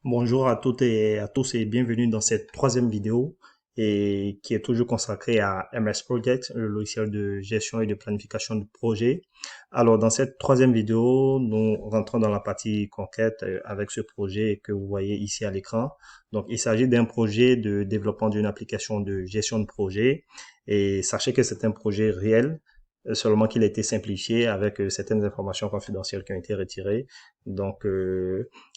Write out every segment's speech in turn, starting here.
Bonjour à toutes et à tous et bienvenue dans cette troisième vidéo et qui est toujours consacrée à MS Project, le logiciel de gestion et de planification de projet. Alors, dans cette troisième vidéo, nous rentrons dans la partie concrète avec ce projet que vous voyez ici à l'écran. Donc, il s'agit d'un projet de développement d'une application de gestion de projet et sachez que c'est un projet réel, seulement qu'il a été simplifié avec certaines informations confidentielles qui ont été retirées. Donc,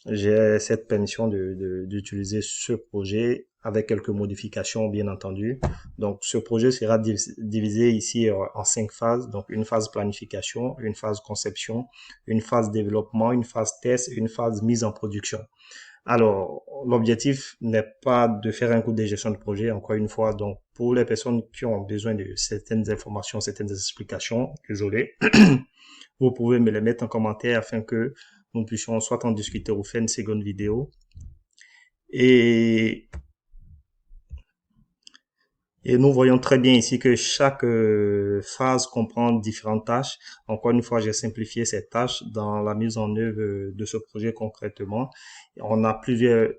j'ai cette permission d'utiliser ce projet avec quelques modifications, bien entendu. Donc, ce projet sera divisé ici en 5 phases. Donc, une phase planification, une phase conception, une phase développement, une phase test et une phase mise en production. Alors, l'objectif n'est pas de faire un cours de gestion de projet, encore une fois. Donc, pour les personnes qui ont besoin de certaines informations, certaines explications, désolé, vous pouvez me les mettre en commentaire afin que nous puissions soit en discuter ou faire une seconde vidéo. Et, et nous voyons très bien ici que chaque phase comprend différentes tâches. Encore une fois, j'ai simplifié ces tâches dans la mise en œuvre de ce projet concrètement. On a plusieurs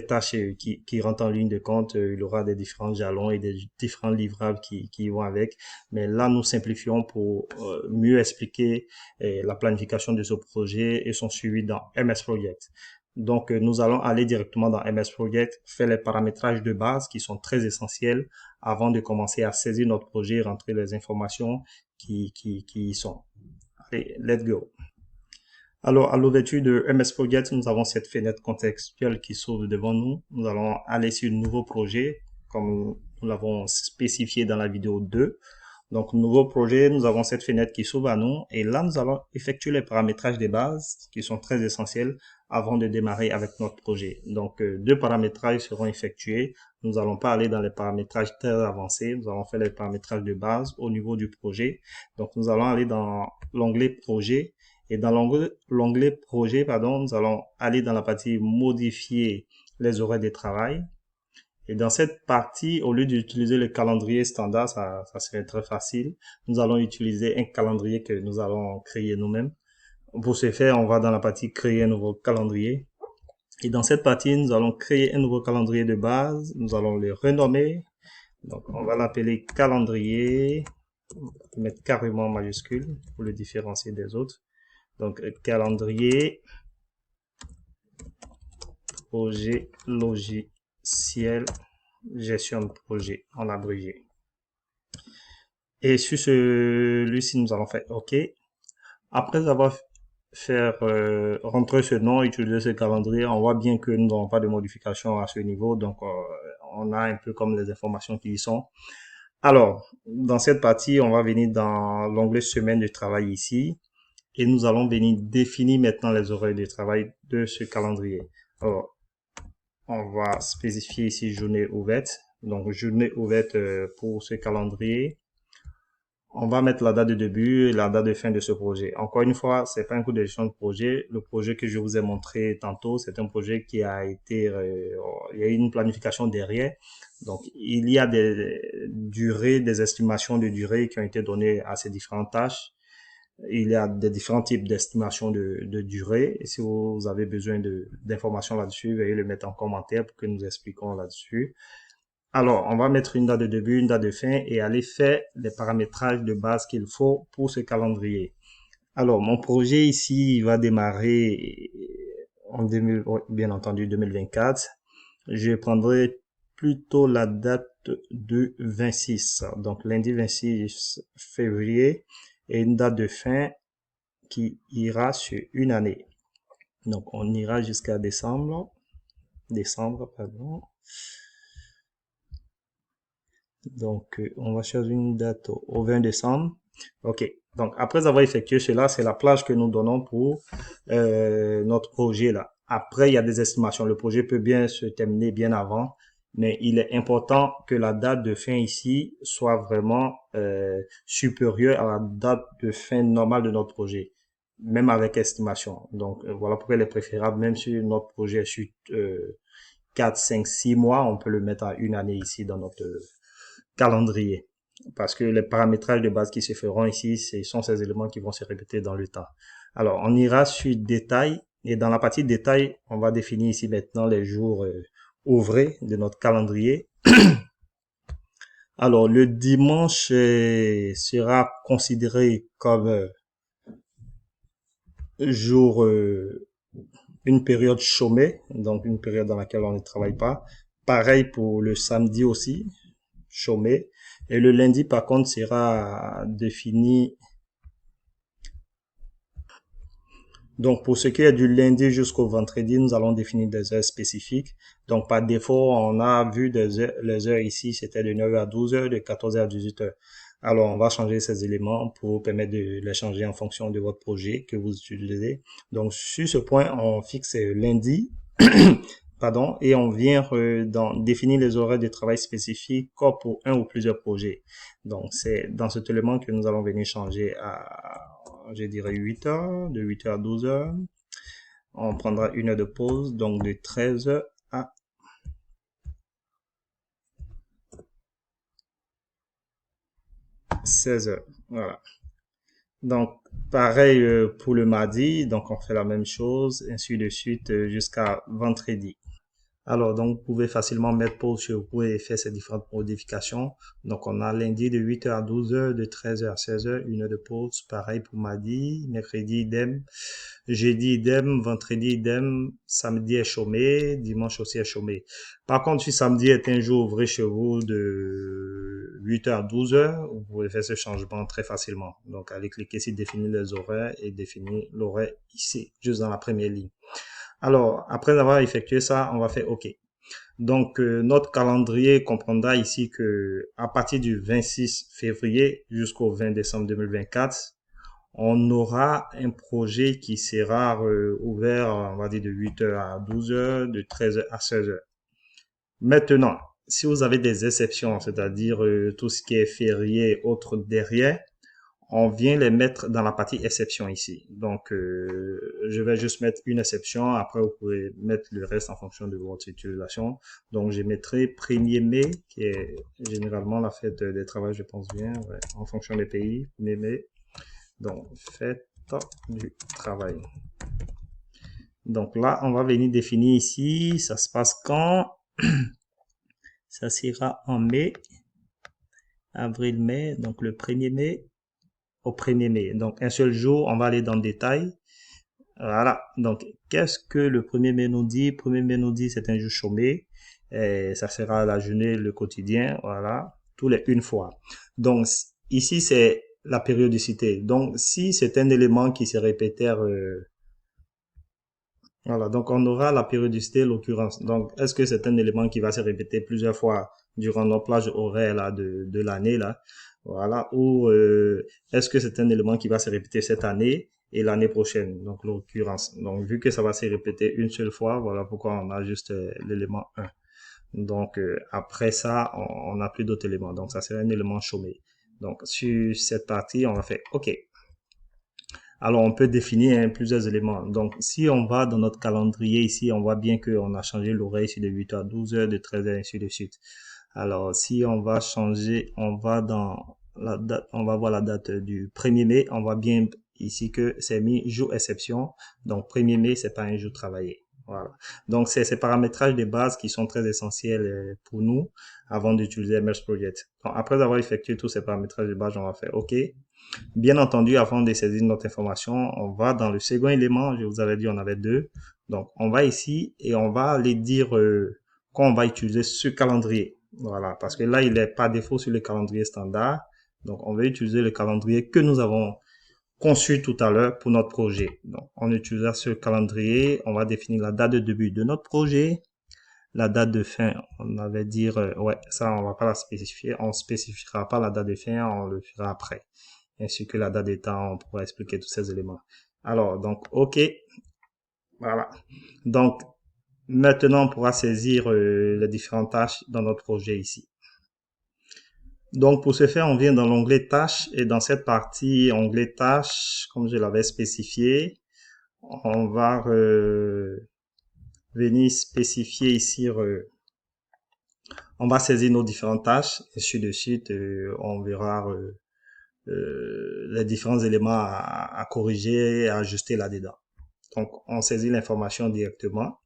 tâches qui rentrent en ligne de compte. Il y aura des différents jalons et des différents livrables qui vont avec. Mais là, nous simplifions pour mieux expliquer la planification de ce projet et son suivi dans MS Project. Donc, nous allons aller directement dans MS Project, faire les paramétrages de base qui sont très essentiels avant de commencer à saisir notre projet et rentrer les informations qui y sont. Allez, let's go. Alors, à l'ouverture de MS Project, nous avons cette fenêtre contextuelle qui s'ouvre devant nous. Nous allons aller sur nouveau projet, comme nous l'avons spécifié dans la vidéo 2. Donc, nouveau projet, nous avons cette fenêtre qui s'ouvre à nous. Et là, nous allons effectuer les paramétrages des bases qui sont très essentiels avant de démarrer avec notre projet. Donc, deux paramétrages seront effectués. Nous n'allons pas aller dans les paramétrages très avancés. Nous allons faire les paramétrages de base au niveau du projet. Donc, nous allons aller dans l'onglet projet. Et dans l'onglet projet, pardon, nous allons aller dans la partie modifier les horaires de travail. Et dans cette partie, au lieu d'utiliser le calendrier standard, ça serait très facile. Nous allons utiliser un calendrier que nous allons créer nous-mêmes. Pour ce faire, on va dans la partie créer un nouveau calendrier. Et dans cette partie, nous allons créer un nouveau calendrier de base. Nous allons le renommer. Donc, on va l'appeler calendrier. Mettre carrément en majuscule pour le différencier des autres. Donc, calendrier, projet, logiciel, gestion de projet en abrégé. Et sur celui-ci, nous allons faire OK. Après avoir fait rentrer ce nom, utiliser ce calendrier, on voit bien que nous n'avons pas de modification à ce niveau. Donc, on a un peu comme les informations qui y sont. Alors, dans cette partie, on va venir dans l'onglet semaine de travail ici. Et nous allons venir définir maintenant les horaires de travail de ce calendrier. Alors, on va spécifier ici journée ouverte. Donc, journée ouverte pour ce calendrier. On va mettre la date de début et la date de fin de ce projet. Encore une fois, c'est pas un coup de gestion de projet. Le projet que je vous ai montré tantôt, c'est un projet qui a été, il y a eu une planification derrière. Donc, il y a des durées, des estimations de durée qui ont été données à ces différentes tâches. Il y a des différents types d'estimation de durée. Et si vous avez besoin d'informations là-dessus, veuillez le mettre en commentaire pour que nous expliquons là-dessus. Alors, on va mettre une date de début, une date de fin et aller faire les paramétrages de base qu'il faut pour ce calendrier. Alors, mon projet ici, il va démarrer en 2000, bien entendu 2024. Je prendrai plutôt la date de 26, donc lundi 26 février, et une date de fin qui ira sur une année. Donc, on ira jusqu'à décembre, pardon. Donc, on va choisir une date au 20 décembre. OK. Donc, après avoir effectué cela, c'est la plage que nous donnons pour notre projet là. Après, il y a des estimations. Le projet peut bien se terminer bien avant, mais il est important que la date de fin ici soit vraiment supérieure à la date de fin normale de notre projet, même avec estimation. Donc, voilà pourquoi il est préférable, même si notre projet est sur 4, 5, 6 mois, on peut le mettre à une année ici dans notre calendrier. Parce que les paramétrages de base qui se feront ici, ce sont ces éléments qui vont se répéter dans le temps. Alors, on ira sur détail Et dans la partie détail, on va définir ici maintenant les jours ouvrés de notre calendrier. Alors, le dimanche sera considéré comme jour, une période chômée, donc une période dans laquelle on ne travaille pas. Pareil pour le samedi aussi, chômé. Et le lundi, par contre, sera défini. Donc, pour ce qui est du lundi jusqu'au vendredi, nous allons définir des heures spécifiques. Donc, par défaut, on a vu les heures ici, c'était de 9h à 12h, de 14h à 18h. Alors, on va changer ces éléments pour permettre de les changer en fonction de votre projet que vous utilisez. Donc, sur ce point, on fixe lundi, pardon, et on vient définir les horaires de travail spécifiques comme pour un ou plusieurs projets. Donc, c'est dans cet élément que nous allons venir changer à, je dirais 8 heures, de 8 heures à 12 heures. On prendra une heure de pause, donc de 13 heures à 16 heures. Voilà. Donc, pareil pour le mardi, donc on fait la même chose, ainsi de suite jusqu'à vendredi. Alors, donc, vous pouvez facilement mettre pause sur vous et faire ces différentes modifications. Donc, on a lundi de 8h à 12h, de 13h à 16h, une heure de pause. Pareil pour mardi, mercredi, idem. Jeudi, idem. Vendredi, idem. Samedi est chômé. Dimanche aussi est chômé. Par contre, si samedi est un jour ouvré chez vous de 8h à 12h, vous pouvez faire ce changement très facilement. Donc, allez cliquer ici, définir les horaires et définir l'horaire ici, juste dans la première ligne. Alors, après avoir effectué ça, on va faire OK. Donc, notre calendrier comprendra ici que à partir du 26 février jusqu'au 20 décembre 2024, on aura un projet qui sera ouvert, on va dire, de 8h à 12h, de 13h à 16h. Maintenant, si vous avez des exceptions, c'est-à-dire tout ce qui est férié et autres derrière, on vient les mettre dans la partie exception ici. Donc, je vais juste mettre une exception. Après, vous pouvez mettre le reste en fonction de votre utilisation. Donc, je mettrai 1er mai, qui est généralement la fête des travailleurs, je pense bien, ouais, en fonction des pays. 1er mai. Donc, fête du travail. Donc là, on va venir définir ici, ça se passe quand? Ça sera en mai, avril, mai, donc le 1er mai au 1er mai. Donc, un seul jour, on va aller dans le détail. Voilà. Donc, qu'est-ce que le 1er mai nous dit? 1er mai nous dit c'est un jour chômé. Et ça sera la journée, le quotidien. Voilà. Tous les une fois. Donc, ici, c'est la périodicité. Donc, si c'est un élément qui se répétait, voilà. Donc, on aura la périodicité, l'occurrence. Donc, est-ce que c'est un élément qui va se répéter plusieurs fois durant nos plages horaires, là, de l'année, là? Voilà. Ou, est-ce que c'est un élément qui va se répéter cette année et l'année prochaine? Donc, l'occurrence. Donc, vu que ça va se répéter une seule fois, voilà pourquoi on a juste l'élément 1. Donc, après ça, on n'a plus d'autres éléments. Donc, ça c'est un élément chômé. Donc, sur cette partie, on va faire OK. Alors, on peut définir plusieurs éléments. Donc, si on va dans notre calendrier ici, on voit bien qu'on a changé l'horaire ici de 8h à 12h, de 13h, ainsi de suite. Alors, si on va changer, on va dans la date, on va voir la date du 1er mai. On voit bien ici que c'est mis jour exception. Donc, 1er mai, c'est pas un jour travaillé. Voilà. Donc, c'est ces paramétrages de base qui sont très essentiels pour nous avant d'utiliser MS Project. Donc, après avoir effectué tous ces paramétrages de base, on va faire OK. Bien entendu, avant de saisir notre information, on va dans le second élément. Je vous avais dit, on avait deux. Donc, on va ici et on va aller dire qu'on va utiliser ce calendrier. Voilà, parce que là, il n'est pas défaut sur le calendrier standard. Donc, on va utiliser le calendrier que nous avons conçu tout à l'heure pour notre projet. Donc, on utilisera ce calendrier. On va définir la date de début de notre projet. La date de fin, on avait dire, ouais, ça, on va pas la spécifier. On spécifiera pas la date de fin, on le fera après. Ainsi que la date de temps, on pourra expliquer tous ces éléments. Alors, donc, OK. Voilà. Donc, maintenant, on pourra saisir les différentes tâches dans notre projet ici. Donc, pour ce faire, on vient dans l'onglet tâches et dans cette partie onglet tâches, comme je l'avais spécifié, on va venir spécifier ici, on va saisir nos différentes tâches et ainsi de suite, on verra les différents éléments à corriger et à ajuster là-dedans. Donc, on saisit l'information directement.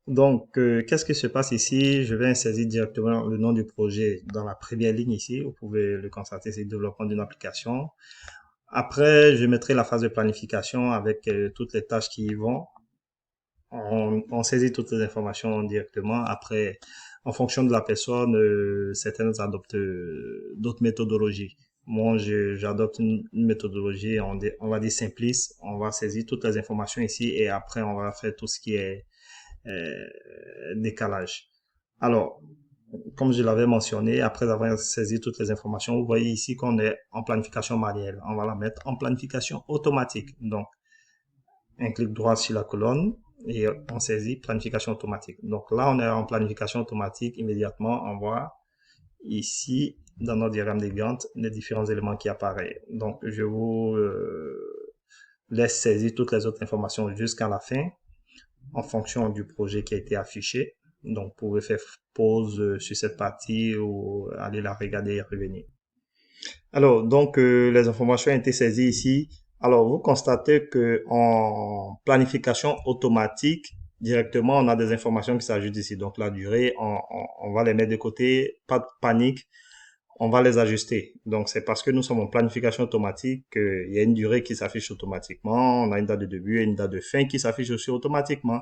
Donc, qu'est-ce qui se passe ici? Je vais saisir directement le nom du projet dans la première ligne ici. Vous pouvez le constater, c'est le développement d'une application. Après, je mettrai la phase de planification avec toutes les tâches qui y vont. On saisit toutes les informations directement. Après, en fonction de la personne, certaines adoptent d'autres méthodologies. Moi, j'adopte une méthodologie, on va dire simpliste. On va saisir toutes les informations ici et après, on va faire tout ce qui est euh, décalage. Alors, comme je l'avais mentionné, après avoir saisi toutes les informations, vous voyez ici qu'on est en planification manuelle. On va la mettre en planification automatique. Donc, un clic droit sur la colonne et on saisit planification automatique. Donc là, on est en planification automatique. Immédiatement, on voit ici, dans notre diagramme des Gantt, les différents éléments qui apparaissent. Donc, je vous laisse saisir toutes les autres informations jusqu'à la fin en fonction du projet qui a été affiché. Donc, vous pouvez faire pause sur cette partie ou aller la regarder et revenir. Alors, donc, les informations ont été saisies ici. Alors, vous constatez que en planification automatique, directement, on a des informations qui s'ajoutent ici. Donc, la durée, on va les mettre de côté. Pas de panique. On va les ajuster. Donc, c'est parce que nous sommes en planification automatique qu'il y a une durée qui s'affiche automatiquement. On a une date de début et une date de fin qui s'affiche aussi automatiquement.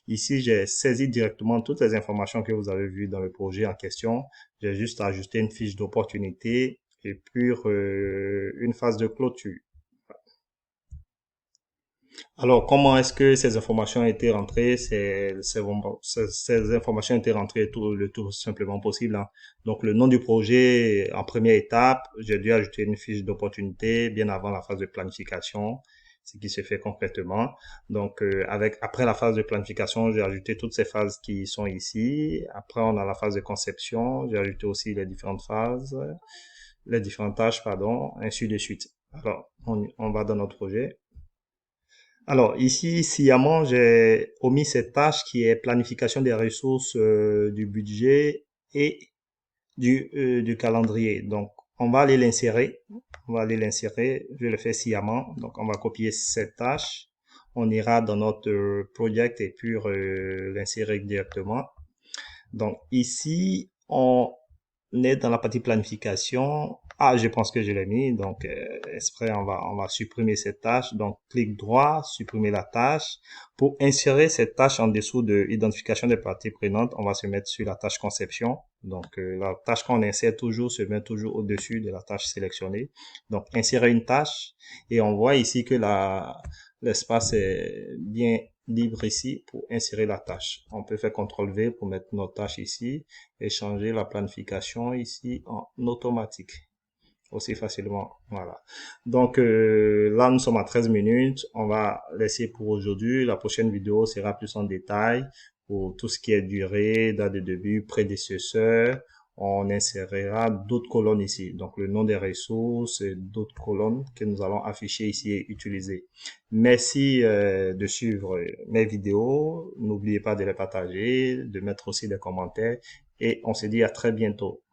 Ici, j'ai saisi directement toutes les informations que vous avez vues dans le projet en question. J'ai juste ajusté une fiche d'opportunité et puis une phase de clôture. Alors, comment est-ce que ces informations ont été rentrées? Ces informations ont été rentrées le tout simplement possible, hein. Donc, le nom du projet, en première étape, j'ai dû ajouter une fiche d'opportunité bien avant la phase de planification, ce qui se fait concrètement. Donc, après la phase de planification, j'ai ajouté toutes ces phases qui sont ici. Après, on a la phase de conception. J'ai ajouté aussi les différentes tâches, pardon, ainsi de suite. Alors, on va dans notre projet. Alors, ici, sciemment, j'ai omis cette tâche qui est planification des ressources du budget et du calendrier. Donc, on va aller l'insérer. On va aller l'insérer. Je le fais sciemment. Donc, on va copier cette tâche. On ira dans notre project et puis l'insérer directement. Donc, ici, on est dans la partie planification. Ah, je pense que je l'ai mis. Donc, exprès, on va supprimer cette tâche. Donc, clic droit, supprimer la tâche. Pour insérer cette tâche en dessous de identification des parties prenantes, on va se mettre sur la tâche conception. Donc, la tâche qu'on insère toujours se met toujours au-dessus de la tâche sélectionnée. Donc, insérer une tâche. Et on voit ici que l'espace est bien libre ici pour insérer la tâche. On peut faire CTRL V pour mettre notre tâche ici et changer la planification ici en automatique aussi facilement. Voilà. Donc là, nous sommes à 13 minutes. On va laisser pour aujourd'hui. La prochaine vidéo sera plus en détail pour tout ce qui est durée, date de début, prédécesseur. On insérera d'autres colonnes ici. Donc, le nom des ressources et d'autres colonnes que nous allons afficher ici et utiliser. Merci de suivre mes vidéos. N'oubliez pas de les partager, de mettre aussi des commentaires et on se dit à très bientôt.